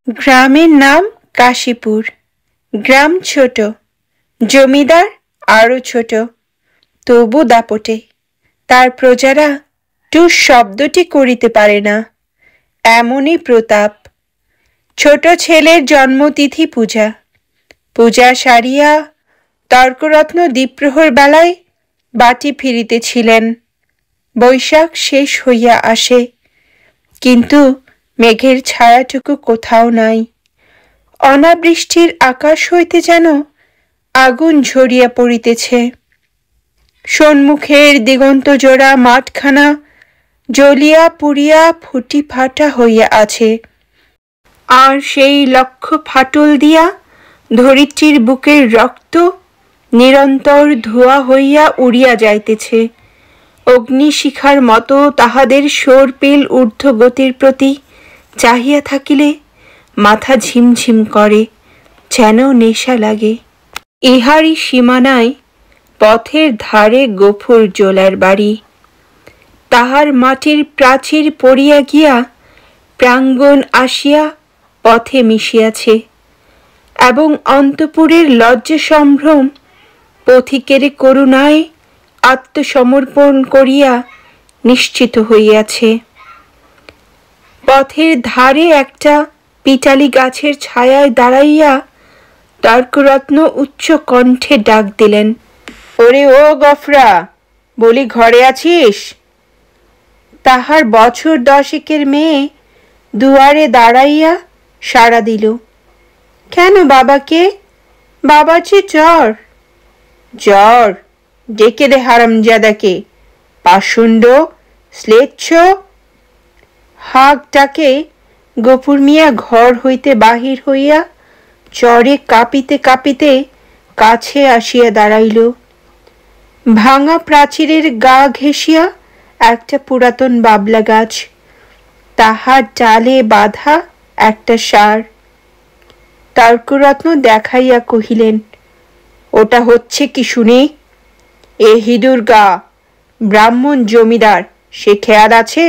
গ্রামের নাম কাশীপুর। গ্রাম ছোট, জমিদার আরো ছোট, তবু দাপটে। তার প্রজারা টুস শব্দটি করিতে পারে না, এমনই প্রতাপ। ছোট ছেলের জন্মতিথি পূজা। পূজা সারিয়া তর্করত্ন দ্বিপ্রহর বেলায় বাটি ফিরিতেছিলেন। বৈশাখ শেষ হইয়া আসে, কিন্তু মেঘের ছায়াটুকু কোথাও নাই। অনাবৃষ্টির আকাশ হইতে যেন আগুন ঝরিয়া পড়িতেছে। সম্মুখের দিগন্ত জোড়া মাঠখানা জ্বলিয়া পুড়িয়া ফুটি ফাটা হইয়া আছে, আর সেই লক্ষ ফাটল দিয়া ধরিত্রীর বুকের রক্ত নিরন্তর ধোঁয়া হইয়া উড়িয়া যাইতেছে। অগ্নিশিখার মতো তাহাদের সর্পিল ঊর্ধ্বগতির প্রতি চাহিয়া থাকিলে মাথা ঝিমঝিম করে, যেন নেশা লাগে। ইহারই সীমানায় পথের ধারে গফুর জোলার বাড়ি। তাহার মাটির প্রাচীর পড়িয়া গিয়া প্রাঙ্গণ আসিয়া পথে মিশিয়াছে, এবং অন্তপুরের লজ্জা সম্ভ্রম পথিকের করুণায় আত্মসমর্পণ করিয়া নিশ্চিত হইয়াছে। পথের ধারে একটা পিটালি গাছের ছায়ায় দাঁড়াইয়া তর্করত্ন উচ্চ কণ্ঠে ডাক দিলেন, ওরে ও গফরা, বলি ঘরে আছিস? তাহার বছর 10 মেয়ে দুয়ারে দাঁড়াইয়া সাড়া দিল। কেন বাবাকে? বাবার যে জ্বর। জ্বর? ডেকে দে হারামজাদাকে, পাষণ্ড শ্লেচ্ছ। হাক ডাকে গফুর মিয়া ঘর হইতে বাহির হইয়া জ্বরে কাঁপিতে কাঁপিতে কাছে আসিয়া দাঁড়াইল। ভাঙা প্রাচীরের গা ঘেঁষিয়া একটা পুরাতন বাবলা গাছ, তাহার ডালে বাঁধা একটা সার। তর্করত্ন দেখাইয়া কহিলেন, ওটা হচ্ছে কি শুনি? এ হিঁদুর গা, ব্রাহ্মণ জমিদার, সে খেয়াল আছে?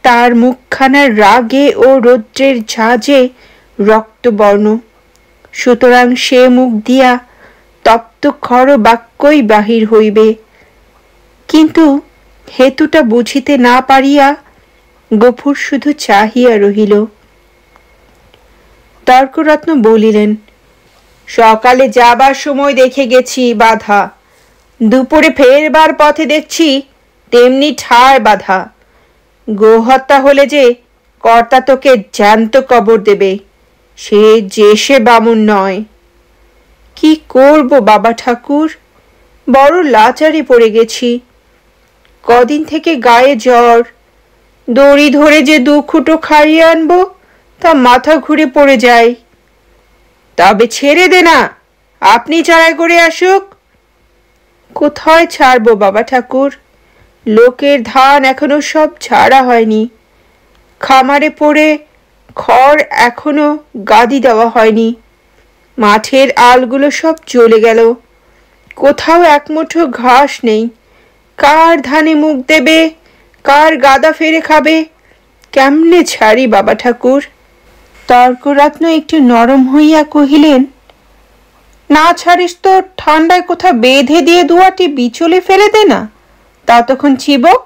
তার মুখখানার রাগে ও রৌদ্রের ঝাঁজে রক্তবর্ণ, সুতরাং সে মুখ দিয়া তপ্ত খর বাক্যই বাহির হইবে। কিন্তু হেতুটা বুঝিতে না পারিয়া গফুর শুধু চাহিয়া রহিল। তর্করত্ন বলিলেন, সকালে যাবার সময় দেখে গেছি বাধা, দুপুরে ফেরবার পথে দেখছি তেমনি ঠায় বাধা। গোহত্যা হলে যে কর্তা তোকে জ্যান্ত কবর দেবে, সে বামুন নয়। কি করব বাবা ঠাকুর, বড় লাচারে পড়ে গেছি। কদিন থেকে গায়ে জ্বর, দড়ি ধরে যে 2 খুঁটো খাইয়ে আনবো তা মাথা ঘুরে পড়ে যায়। তবে ছেড়ে দে না, আপনি চারাই করে আসুক। কোথায় ছাড়বো বাবা ঠাকুর, লোকের ধান এখনো সব ছাড়া হয়নি। খামারে পড়ে খড় এখনো গাদি দেওয়া হয়নি। মাঠের আলগুলো সব জ্বলে গেল, কোথাও এক মুঠো ঘাস নেই। কার ধানে মুখ দেবে, কার গাদা ফেরে খাবে, কেমনে ছাড়ি বাবা ঠাকুর? তর্করত্ন একটু নরম হইয়া কহিলেন, না ছাড়িস তো ঠান্ডায় কোথাও বেঁধে দিয়ে দুয়াটি বিচলে ফেলে দে না, ততক্ষণ চিবক।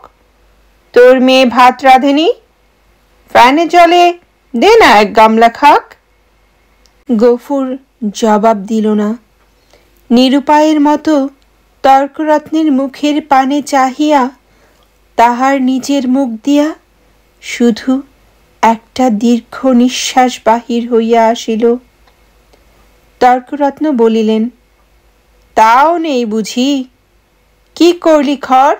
তোর মেয়ে ভাত রাঁধেনি, ফ্যানে জলে দে না 1 গামলা খাক। গফুর জবাব দিল না। নিরুপায়ের মতো তর্করত্নের মুখের পানে চাহিয়া তাহার নিজের মুখ দিয়া শুধু একটা দীর্ঘ নিঃশ্বাস বাহির হইয়া আসিল। তর্করত্ন বলিলেন, তাও নেই বুঝি? কি করলি খড়?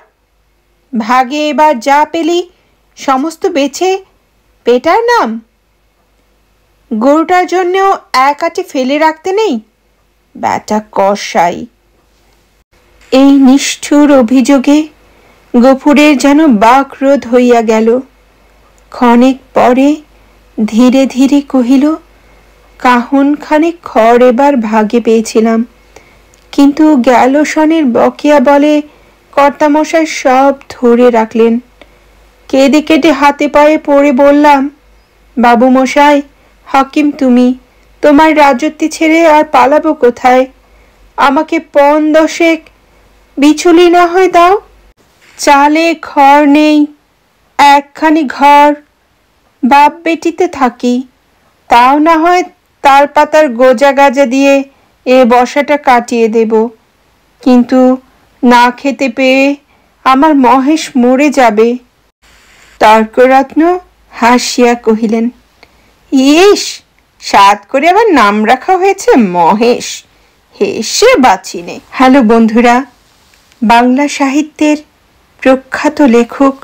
ভাগে এবার যা পেলি সমস্ত বেচে পেটার নাম? গরুটার জন্যেও 1 আঁটি ফেলে রাখতে নেই? ব্যাটা কসাই। এই নিষ্ঠুর অভিযোগে গফুরের যেন বাকরোধ হইয়া গেল। ক্ষণেক পরে ধীরে ধীরে কহিল, কাহন খানেক খড় এবার ভাগে পেয়েছিলাম, কিন্তু গেল সনের বকেয়া বলে কর্তামশাই সব ধরে রাখলেন। কেঁদে কেটে হাতে পায়ে পড়ে বললাম, বাবু মশাই হাকিম তুমি, তোমার রাজত্বে ছেড়ে আর পালাবো কোথায়? আমাকে পণ দশেক বিচুলি না হয় দাও। চালে ঘর নেই, একখানি ঘর, বাপ বেটিতে থাকি, তাও না হয় তাল পাতার গোজা গাজা দিয়ে এ বসাটা কাটিয়ে দেব, কিন্তু না খেতে পেয়ে আমার মহেশ মরে যাবে। তর্করত্ন হাসিয়া কহিলেন, ইস, সাত করে আবার নাম রাখা হয়েছে মহেশ, হেসে বাঁচিনে। হ্যালো বন্ধুরা, বাংলা সাহিত্যের প্রখ্যাত লেখক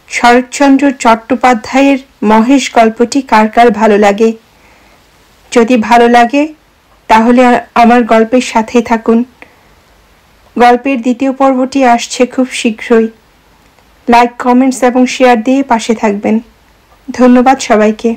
শরৎচন্দ্র চট্টোপাধ্যায়ের মহেশ গল্পটি কার কার ভালো লাগে? যদি ভালো লাগে তাহলে আমার গল্পের সাথে থাকুন। গল্পের দ্বিতীয় পর্বটি আসছে খুব শীঘ্রই। লাইক, কমেন্টস এবং শেয়ার দিয়ে পাশে থাকবেন। ধন্যবাদ সবাইকে।